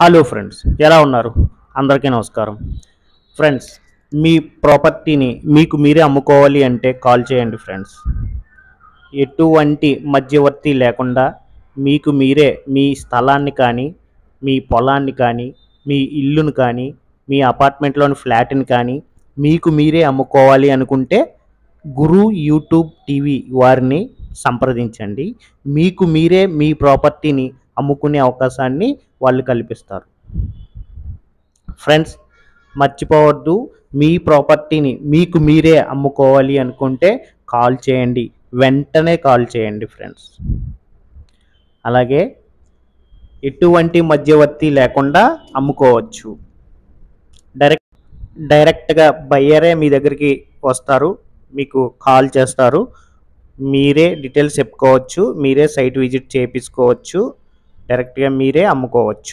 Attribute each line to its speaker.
Speaker 1: Hello friends, ఎలా ఉన్నారు? అందరికీ నమస్కారం. ఫ్రెండ్స్, మీ ప్రాపర్టీని మీకు మీరే అమ్ముకోవాలి అంటే కాల్ చేయండి ఫ్రెండ్స్. ఎటువంటి మధ్యవర్తి లేకుండా మీకు మీరే మీ స్థలాన్ని కానీ, మీ పొలాన్ని కానీ, మీ ఇల్లును కానీ, మీ అపార్ట్మెంట్లోని ఫ్లాట్ని కానీ మీకు మీరే అమ్ముకోవాలి అనుకుంటే గురు యూట్యూబ్ టీవీ వారిని సంప్రదించండి. మీకు మీరే మీ ప్రాపర్టీని అమ్ముకునే అవకాశాన్ని వాళ్ళు కల్పిస్తారు. ఫ్రెండ్స్, మర్చిపోవద్దు, మీ ప్రాపర్టీని మీకు మీరే అమ్ముకోవాలి అనుకుంటే కాల్ చేయండి, వెంటనే కాల్ చేయండి ఫ్రెండ్స్. అలాగే ఎటువంటి మధ్యవర్తి లేకుండా అమ్ముకోవచ్చు. డైరెక్ట్గా బయ్యరే మీ దగ్గరికి వస్తారు, మీకు కాల్ చేస్తారు, మీరే డీటెయిల్స్ చెప్పుకోవచ్చు, మీరే సైట్ విజిట్ చేయించుకోవచ్చు, డైరెక్ట్గా మీరే అమ్ముకోవచ్చు.